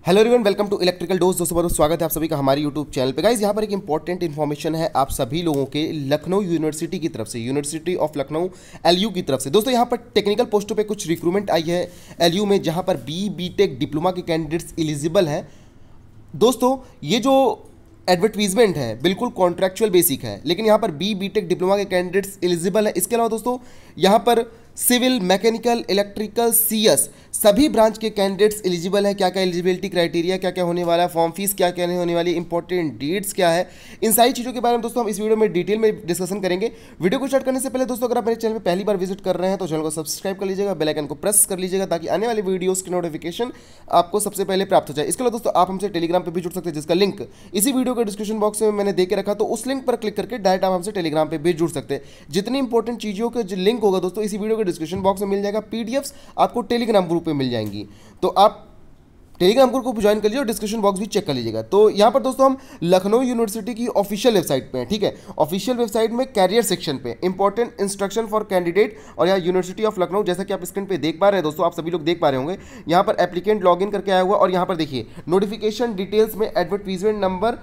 Hello everyone, welcome to electrical dose. दोस्तों बहुत स्वागत है आप सभी का हमारे यूट्यूब चैनल पे। गाइस यहाँ पर एक इंपॉर्टेंट इन्फॉर्मेशन है आप सभी लोगों के लखनऊ यूनिवर्सिटी की तरफ से, यूनिवर्सिटी ऑफ लखनऊ एलयू की तरफ से। दोस्तों यहाँ पर टेक्निकल पोस्टों पे कुछ रिक्रूटमेंट आई है एलयू में, जहाँ पर बी.टेक डिप्लोमा के कैंडिडेट्स एलिजिबल हैं। दोस्तों ये जो एडवर्टीजमेंट है बिल्कुल कॉन्ट्रैक्चुअल बेसिक है, लेकिन यहाँ पर बी.टेक डिप्लोमा के कैंडिडेट्स एलिजिबल है। इसके अलावा दोस्तों यहाँ पर सिविल, मैकेनिकल, इलेक्ट्रिकल, सीएस सभी ब्रांच के कैंडिडेट्स एलिजिबल है। क्या क्या एलिजिबिलिटी क्राइटेरिया, क्या क्या होने वाला है, फॉर्म फीस क्या क्या होने वाली, इंपॉर्टेंट डेट्स क्या है, इन सारी चीज़ों के बारे में दोस्तों हम इस वीडियो में डिटेल में डिस्कशन करेंगे। वीडियो को स्टार्ट करने से पहले दोस्तों अगर आप मेरे चैनल में पहली बार विजिट कर रहे हैं तो चैनल को सब्सक्राइब कर लीजिएगा, बेल आइकन को प्रेस कर लीजिएगा ताकि आने वाली वीडियोस की नोटिफिकेशन आपको सबसे पहले प्राप्त हो जाए। इसके अलावा दोस्तों आप हमसे टेलीग्राम पर भी जुड़ सकते हैं, जिसका लिंक इसी वीडियो के डिस्क्रिप्शन बॉक्स में मैंने दे के रखा, तो उस लिंक पर क्लिक करके डायरेक्ट आप हमसे टेलीग्राम पर भी जुड़ सकते हैं। जितनी इंपॉर्टेंट चीज़ों का जो लिंक होगा दोस्तों इसी वीडियो के डिस्क्रिप्शन बॉक्स में मिल जाएगा। पीडीएफ्स आपको टेलीग्राम ग्रुप पे मिल जाएंगी, तो आप टेलीग्राम ग्रुप को ज्वाइन कर लीजिए और डिस्क्रिप्शन बॉक्स भी चेक कर लीजिएगा। तो यहाँ पर दोस्तों हम लखनऊ यूनिवर्सिटी की ऑफिशियल वेबसाइट पे हैं, ठीक है। ऑफिशियल वेबसाइट में कैरियर सेक्शन पे इंपॉर्टेंट इंस्ट्रक्शन फॉर कैंडिडेट और यहाँ यूनिवर्सिटी ऑफ लखनऊ, जैसा कि आप स्क्रीन पे देख पा रहे हैं दोस्तों, आप सभी लोग देख पा रहे होंगे। यहाँ पर एप्लीकेंट लॉगिन करके आया हुआ और यहाँ पर देखिए नोटिफिकेशन डिटेल्स में advertisement number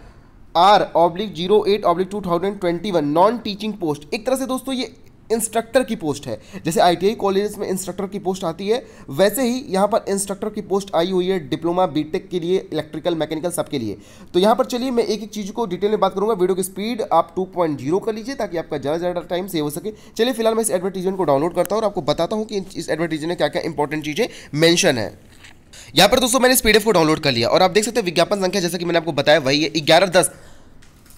R/08/2021 non teaching post. एक तरह से दोस्तों ये इंस्ट्रक्टर की पोस्ट है, जैसे आईटीआई कॉलेज में इंस्ट्रक्टर की पोस्ट आती है, वैसे ही यहाँ पर इंस्ट्रक्टर की पोस्ट आई हुई है डिप्लोमा, बीटेक के लिए, इलेक्ट्रिकल, मैकेनिकल सबके लिए। तो यहाँ पर चलिए मैं एक एक चीज़ को डिटेल में बात करूँगा। वीडियो की स्पीड आप 2.0 कर लीजिए ताकि आपका ज़्यादा टाइम सेव हो सके। चलिए फिलहाल मैं इस एडवर्टीजमेंट को डाउनलोड करता हूँ और आपको बताता हूँ कि इस एडवर्टीजमेंट में क्या क्या इंपॉर्टेंट चीज़ें मैंशन है। यहाँ पर दोस्तों मैंने इस पीडीएफ को डाउनलोड कर लिया और आप देख सकते हैं विज्ञापन संख्या जैसा कि मैंने आपको बताया वही है 11/10,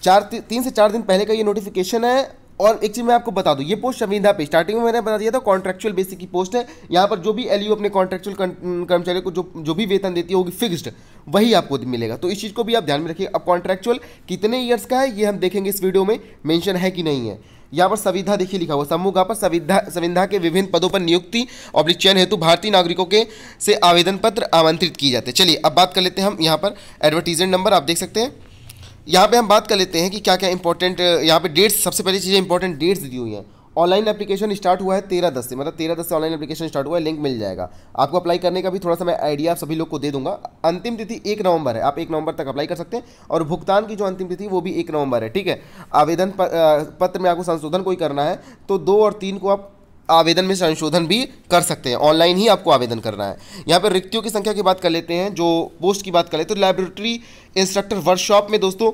3 से 4 दिन पहले का ये नोटिफिकेशन है। और एक चीज़ मैं आपको बता दूं, ये पोस्ट संविदा पे स्टार्टिंग में मैंने बता दिया था कॉन्ट्रैक्चुअल बेसिक की पोस्ट है। यहाँ पर जो भी एलयू अपने कॉन्ट्रैक्चुअल कर्मचारियों को जो भी वेतन देती होगी फिक्स्ड, वही आपको मिलेगा। तो इस चीज़ को भी आप ध्यान में रखिए। अब कॉन्ट्रैक्चुअल कितने ईयर्स का है ये हम देखेंगे इस वीडियो में, मेंशन है कि नहीं है। यहाँ पर संविदा देखिए लिखा हुआ, समूह पर संविदा के विभिन्न पदों पर नियुक्ति और चयन हेतु भारतीय नागरिकों के से आवेदन पत्र आमंत्रित किए जाते हैं। चलिए अब बात कर लेते हैं हम यहाँ पर एडवर्टीजमेंट नंबर, आप देख सकते हैं। यहाँ पे हम बात कर लेते हैं कि क्या क्या इंपॉर्टेंट यहाँ पे डेट्स, सबसे पहली चीज़ें इंपॉर्टेंट डेट्स दी हुई हैं। ऑनलाइन एप्लीकेशन स्टार्ट हुआ है 13/10 से, मतलब 13/10 से ऑनलाइन एप्लीकेशन स्टार्ट हुआ है, लिंक मिल जाएगा आपको। अप्लाई करने का भी थोड़ा सा मैं आइडिया आप सभी लोग को दे दूंगा। अंतिम तिथि 1 नवंबर है, आप 1 नवंबर तक अप्लाई कर सकते हैं और भुगतान की जो अंतिम तिथि वो भी 1 नवंबर है, ठीक है। आवेदन पत्र में आपको संशोधन कोई करना है तो 2 और 3 को आप आवेदन में संशोधन भी कर सकते हैं, ऑनलाइन ही आपको आवेदन करना है। यहाँ पर रिक्तियों की संख्या की बात कर लेते हैं, जो पोस्ट की बात करें तो लैबोरेटरी इंस्ट्रक्टर वर्कशॉप में दोस्तों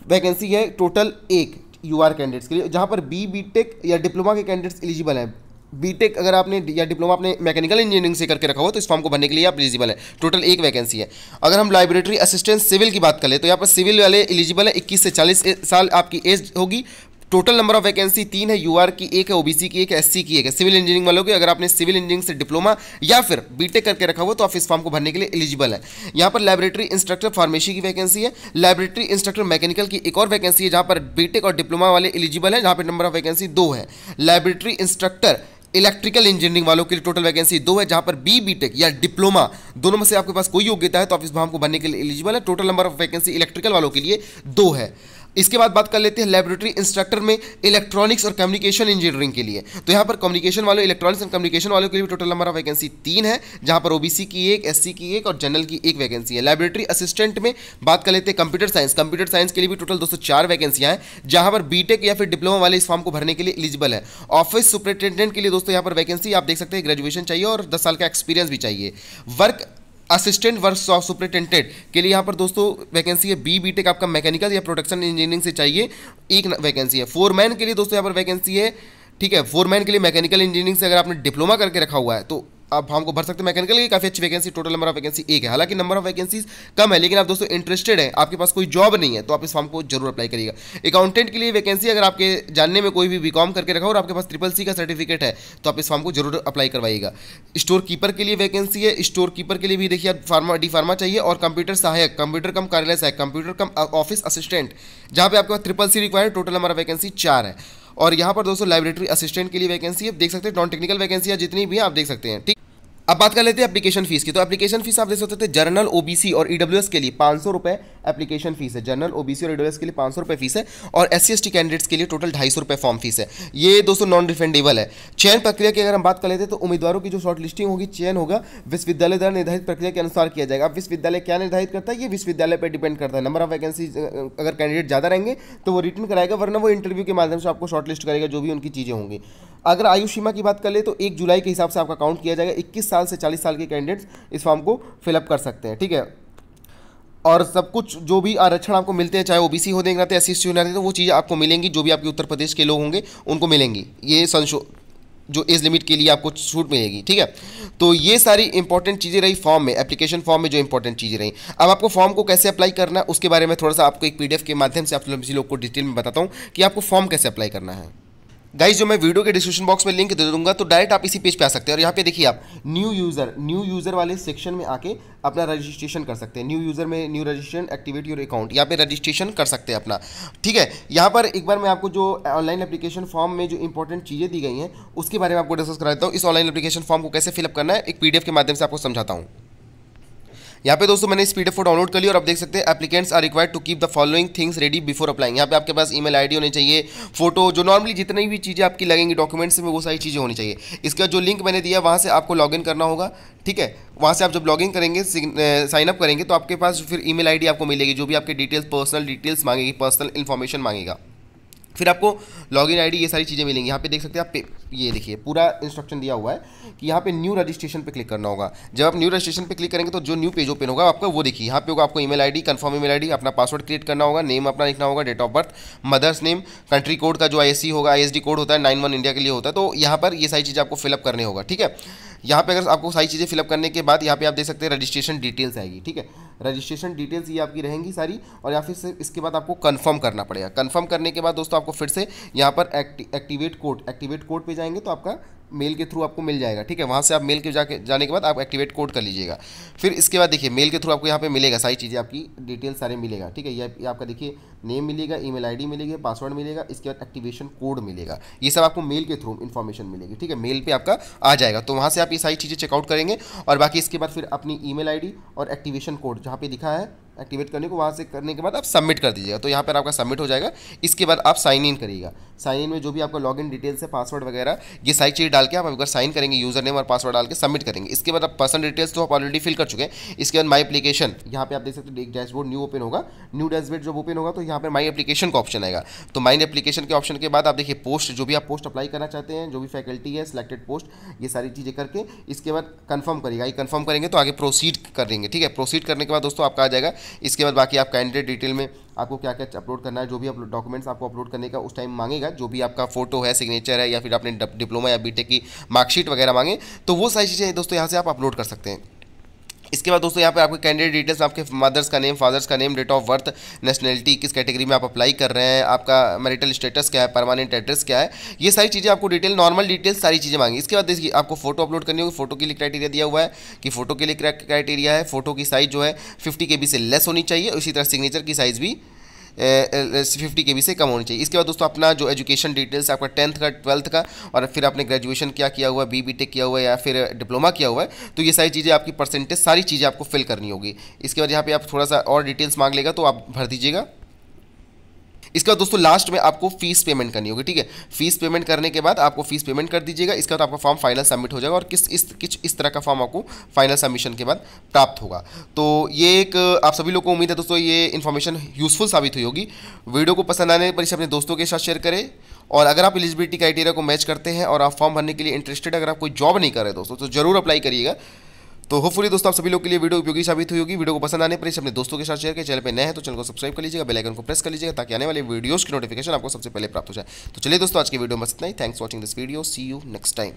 वैकेंसी है टोटल 1 यूआर कैंडिडेट्स के लिए, जहाँ पर बी.टेक या डिप्लोमा के कैंडिडेट्स एलिजिबल हैं। बीटेक अगर आपने या डिप्लोमा आपने मैकेनिकल इंजीनियरिंग से करके रखा हो तो इस फॉर्म को भरने के लिए आप एलिजिबल है। टोटल 1 वैकेंसी है। अगर हम लाइब्रेटरी असिस्टेंट सिविल की बात करें तो यहाँ पर सिविल वाले एलिजिबल है, 21 से 40 साल आपकी एज होगी। टोटल नंबर ऑफ वैकेंसी 3 है, यूआर की 1 है, ओबीसी की 1 है, एससी की 1 है। सिविल इंजीनियरिंग वालों की अगर आपने सिविल इंजीनियरिंग से डिप्लोमा या फिर बीटेक करके रखा हो तो आप इस फॉर्म को भरने के लिए एलिजिबल है। यहाँ पर लैबोरेटरी इंस्ट्रक्टर फार्मेसी की वैकेंसी है, लैबोरेटरी इंस्ट्रक्टर मैकेनिकल की एक और वैकेंसी है जहाँ पर बीटेक और डिप्लोमा वाले एलिजिबल है, जहाँ पर नंबर ऑफ वैकेंसी 2 है। लैबोरेटरी इंस्ट्रक्टर इलेक्ट्रिकल इंजीनियरिंग वालों के लिए टोटल वैकेंसी 2 है, जहां पर बी.टेक या डिप्लोमा दोनों में से आपके पास कोई योग्यता है तो आप इस फॉर्म को भरने के लिए एलिजिबल है। Total number of vacancy electrical वालों के लिए 2 है। इसके बाद बात कर लेते हैं लैबोरेटरी इंस्ट्रक्टर में इलेक्ट्रॉनिक्स और कम्युनिकेशन इंजीनियरिंग के लिए। तो यहाँ पर कम्युनिकेशन वालों, इलेक्ट्रॉनिक्स एंड कम्युनिकेशन वालों के लिए टोटल नंबर ऑफ वैकेंसी 3 है, जहाँ पर ओबीसी की 1, एससी की 1 और जनरल की 1 वैकेंसी है। लैबोरेटरी असिस्टेंट में बात कर लेते हैं कंप्यूटर साइंस के लिए भी टोटल दोस्तों 4 वैकेंसियाँ हैं, जहाँ पर बीटेक या फिर डिप्लोमा वाले इस फॉर्म को भरने के लिए एलिजिबल है। ऑफिस सुपरिटेंडेंट के लिए दोस्तों यहाँ पर वैकेंसी आप देख सकते हैं, ग्रेजुएशन चाहिए और 10 साल का एक्सपीरियंस भी चाहिए। वर्क असिस्टेंट वर्क सुपरिटेंडेंट के लिए यहाँ पर दोस्तों वैकेंसी है, बी.टेक आपका मैकेनिकल या प्रोडक्शन इंजीनियरिंग से चाहिए, 1 वैकेंसी है। फोरमैन के लिए दोस्तों यहाँ पर वैकेंसी है, ठीक है। फोरमैन के लिए मैकेनिकल इंजीनियरिंग से अगर आपने डिप्लोमा करके रखा हुआ है तो आप फॉर्म को भर सकते हैं। मैकेनिकल की काफ़ी अच्छी vacancy, total number of vacancy 1 है। हालांकि नंबर ऑफ वैकेंसीज कम है, लेकिन आप दोस्तों इंटरेस्टेड है, आपके पास कोई जॉब नहीं है तो आप इस फॉर्म को जरूर अप्लाई करिएगा। अकाउंटेंट के लिए वैकेंसी, अगर आपके जानने में कोई भी बीकॉम करके रखा हो और आपके पास CCC का सर्टिफिकेट है तो आप इस फॉर्म को जरूर अप्लाई करवाइएगा। स्टोर कीपर के लिए वैकेंसी है, स्टोर कीपर के लिए भी देखिए डी फार्मा चाहिए। और कंप्यूटर सहायक, कंप्यूटर कम कार्यालय सहायक, कंप्यूटर कम ऑफिस असिस्टेंट, जहाँ पे आपके पास CCC required, total number of vacancy 4 है। और यहाँ पर दोस्तों लाइब्रेटरी असिस्टेंट के लिए वैकेंसी है, देख सकते हैं। नॉन टेक्निकल वैकेंसी जितनी भी हैं आप देख सकते हैं, ठीक। अब बात कर लेते हैं एप्लीकेशन फीस की। तो एप्लीकेशन फीस आप देख सकते थे जनरल ओबीसी और ईडब्ल्यूएस के लिए 500 रुपये एप्लीकेशन फीस है। जनरल ओबीसी और ईडब्ल्यूएस के लिए 500 रुपये फीस है और एससी एसटी कैंडिडेट्स के लिए टोटल 250 रुपये फॉर्म फीस है। ये दोस्तों नॉन रिफंडेबल है। चयन प्रक्रिया की अगर हम बात कर लेते हैं तो उम्मीदवारों की जो शॉर्ट लिस्टिंग होगी, चयन होगा विश्वविद्यालय द्वारा निर्धारित प्रक्रिया के अनुसार किया जाएगा। अब विश्वविद्यालय क्या निर्धारित करता है, ये विश्वविद्यालय पर डिपेंड करता है। नंबर ऑफ वैकेंसी अगर कैंडिडेट ज़्यादा रहेंगे तो वो रिटर्न कराएगा, वरना वो इंटरव्यू के माध्यम से आपको शॉर्ट लिस्ट करेगा, जो भी उनकी चीज़ें होंगी। अगर आयु सीमा की बात कर ले तो 1 जुलाई के हिसाब से आपका काउंट किया जाएगा। 21 साल से 40 साल के कैंडिडेट्स इस फॉर्म को फिलअप कर सकते हैं, ठीक है। और सब कुछ जो भी आरक्षण आपको मिलते हैं, चाहे ओबीसी हो देंगे एससी एसटी होने, तो वो चीज़ें आपको मिलेंगी, जो भी आपके उत्तर प्रदेश के लोग होंगे उनको मिलेंगी। ये जो एज लिमिट के लिए आपको छूट मिलेगी, ठीक है। तो ये सारी इंपॉर्टेंट चीज़ें रही फॉर्म में, एप्लीकेशन फॉर्म में जो इंपॉर्टेंट चीज़ें रही। अब आपको फॉर्म को कैसे अप्लाई करना है उसके बारे में थोड़ा सा आपको एक पीडीएफ के माध्यम से आप सभी लोग को डिटेल में बताता हूँ कि आपको फॉर्म कैसे अप्लाई करना है। गाइस, जो मैं वीडियो के डिस्क्रिप्शन बॉक्स में लिंक दे दूंगा, तो डायरेक्ट आप इसी पेज पे आ सकते हैं और यहाँ पे देखिए आप न्यू यूज़र वाले सेक्शन में आके अपना रजिस्ट्रेशन कर सकते हैं। न्यू यूज़र में new registration activate your account, यहाँ पे रजिस्ट्रेशन कर सकते हैं अपना, ठीक है। यहाँ पर एक बार मैं आपको जो ऑनलाइन एप्लीकेशन फॉर्म में जो इंपॉर्टेंट चीज़ें दी गई हैं उसके बारे में आपको डिस्कस करा देता हूँ। इस ऑनलाइन एप्लीकेशन फॉर्म को कैसे फिलअप करना है एक पीडीएफ के माध्यम से आपको समझाता हूँ। यहाँ पे दोस्तों मैंने इस पीडीएफ को डाउनलोड कर लिया और आप देख सकते हैं applicants are required to keep the following things ready before applying. यहाँ पे आपके पास ईमेल आईडी होनी चाहिए, फोटो, जो नॉर्मली जितनी भी चीज़ें आपकी लगेंगी डॉक्यूमेंट्स में वो सारी चीज़ें होनी चाहिए। इसका जो लिंक मैंने दिया वहाँ से आपको लॉगिन करना होगा, ठीक है। वहाँ से आप जब लॉगिन करेंगे, साइन अप करेंगे, तो आपके पास फिर ईमेल आईडी आपको मिलेगी, जो भी आपके डिटेल्स, पर्सनल डिटेल्स मांगेगी, पर्सनल इन्फॉर्मेशन मांगेगा। फिर आपको लॉगिन आईडी, ये सारी चीज़ें मिलेंगी। यहाँ पे देख सकते हैं आप, ये देखिए पूरा इंस्ट्रक्शन दिया हुआ है कि यहाँ पे न्यू रजिस्ट्रेशन पे क्लिक करना होगा। जब आप न्यू रजिस्ट्रेशन पे क्लिक करेंगे तो जो न्यू पेज ओपन होगा आपका, वो देखिए यहाँ पे होगा आपको email ID, confirm email ID, अपना पासवर्ड क्रिएट करना होगा, नेम अपना लिखना होगा, date of birth, mother's name, country code का जो आईएससी होगा, आईएसडी कोड होता है 91 इंडिया के लिए होता है। तो यहाँ पर ये सारी चीज़ें आपको फिलअप करने होगा, ठीक है। यहाँ पे अगर आपको सारी चीज़ें फिलअप करने के बाद यहाँ पे आप देख सकते हैं रजिस्ट्रेशन डिटेल्स आएगी, ठीक है। रजिस्ट्रेशन डिटेल्स ये आपकी रहेंगी सारी, और या फिर से इसके बाद आपको कंफर्म करना पड़ेगा। कंफर्म करने के बाद दोस्तों आपको फिर से यहाँ पर एक्टिवेट कोड पे जाएंगे तो आपका मेल के थ्रू आपको मिल जाएगा, ठीक है। वहाँ से आप मेल के जाने के बाद आप एक्टिवेट कोड कर लीजिएगा। फिर इसके बाद देखिए मेल के थ्रू आपको यहाँ पे मिलेगा, सारी चीज़ें आपकी डिटेल सारे मिलेगा, ठीक है। ये आपका देखिए नेम मिलेगा, ईमेल आईडी मिलेगी, पासवर्ड मिलेगा, इसके बाद एक्टिवेशन कोड मिलेगा। ये सब आपको मेल के थ्रू इन्फॉर्मेशन मिलेगी, ठीक है। मेल पे आपका आ जाएगा, तो वहाँ से आप ये सारी चीज़ें चेकआउट करेंगे और बाकी इसके बाद फिर अपनी ईमेल आईडी और एक्टिवेशन कोड जहाँ पे दिखा है एक्टिवेट करने को, वहाँ से करने के बाद आप सबमिट कर दीजिएगा। तो यहाँ पर आपका सबमिट हो जाएगा। इसके बाद आप साइन इन करिएगा। साइन इन में जो भी आपका लॉगिन डिटेल्स है, पासवर्ड वगैरह, ये सारी चीज़ डाल के आप अगर साइन करेंगे, यूजर नेम और पासवर्ड डाल के सबमिट करेंगे। इसके बाद आप पर्सनल डिटेल्स तो आप ऑलरेडी फिल कर चुके हैं। इसके बाद माई एप्लीकेशन, यहाँ पे आप देख सकते हैं एक डैशबोर्ड न्यू ओपन होगा। न्यू डैशबोर्ड जब ओपन होगा तो यहाँ पर माई एप्लीकेशन का ऑप्शन आएगा। तो माई एप्लीकेशन के ऑप्शन के बाद आप देखिए पोस्ट, जो भी आप पोस्ट अप्लाई करना चाहते हैं, जो भी फैकल्टी है, सिलेक्टेड पोस्ट, ये सारी चीज़ें करके इसके बाद कंफर्म करिएगा। ये कंफर्म करेंगे तो आगे प्रोसीड करेंगे, ठीक है। प्रोसीड करने के बाद दोस्तों आपका आ जाएगा। इसके बाद बाकी आप कैंडिडेट डिटेल में आपको क्या क्या अपलोड करना है, जो भी डॉक्यूमेंट्स आपको अपलोड करने का उस टाइम मांगेगा, जो भी आपका फोटो है, सिग्नेचर है, या फिर आपने डिप्लोमा या बीटेक की मार्कशीट वगैरह मांगे, तो वो सारी चीज़ें दोस्तों यहाँ से आप अपलोड कर सकते हैं। इसके बाद दोस्तों यहाँ पे आपके कैंडिडेट डिटेल्स, आपके मदर्स का नेम, फादर्स का name, date of birth, nationality, किस कैटेगरी में आप अप्लाई कर रहे हैं, आपका मैरिटल स्टेटस क्या है, परमानेंट एड्रेस क्या है, ये सारी चीज़ें आपको डिटेल, नॉर्मल डिटेल्स, सारी चीज़ें मांगी। इसके बाद देखिए आपको फोटो अपलोड करनी होगी। फोटो के लिए क्राइटेरिया दिया हुआ है कि फोटो के लिए क्राइटेरिया है, फोटो की साइज़ जो है 50 KB से लेस होनी चाहिए, इसी तरह सिग्नेचर की साइज़ भी 50 KB से कम होनी चाहिए। इसके बाद दोस्तों अपना जो एजुकेशन डिटेल्स, आपका 10th का, 12th का, और फिर आपने ग्रेजुएशन क्या किया हुआ है, बीटेक किया हुआ है या फिर डिप्लोमा किया हुआ है, तो ये सारी चीज़ें आपकी परसेंटेज, सारी चीज़ें आपको फिल करनी होगी। इसके बाद यहाँ पे आप थोड़ा सा और डिटेल्स मांग लेगा तो आप भर दीजिएगा। इसके बाद दोस्तों लास्ट में आपको फीस पेमेंट करनी होगी, ठीक है। फीस पेमेंट करने के बाद आपको फीस पेमेंट कर दीजिएगा। इसके बाद आपका फॉर्म फाइनल सबमिट हो जाएगा और इस तरह का फॉर्म आपको फाइनल सबमिशन के बाद प्राप्त होगा। तो ये एक आप सभी लोगों को उम्मीद है दोस्तों ये इन्फॉर्मेशन यूजफुल साबित हुई होगी। वीडियो को पसंद आने पर इसे अपने दोस्तों के साथ शेयर करें, और अगर आप एलिजिबिलिटी क्राइटेरिया को मैच करते हैं और आप फॉर्म भरने के लिए इंटरेस्टेड, अगर आप कोई जॉब नहीं कर रहे दोस्तों, तो जरूर अप्लाई करिएगा। तो होपफुली दोस्तों आप सभी लोग के लिए वीडियो उपयोगी साबित हुई होगी। वीडियो को पसंद आने पर इसे अपने दोस्तों के साथ शेयर करें। चैनल पे नए हैं तो चैनल को सब्सक्राइब कर लीजिएगा, बेल आइकन को प्रेस कर लीजिएगा, ताकि आने वाले वीडियोस की नोटिफिकेशन आपको सबसे पहले प्राप्त हो जाए। तो चलिए दोस्तों आज की वीडियो में बस इतना ही। Thanks for watching this video, see you next time.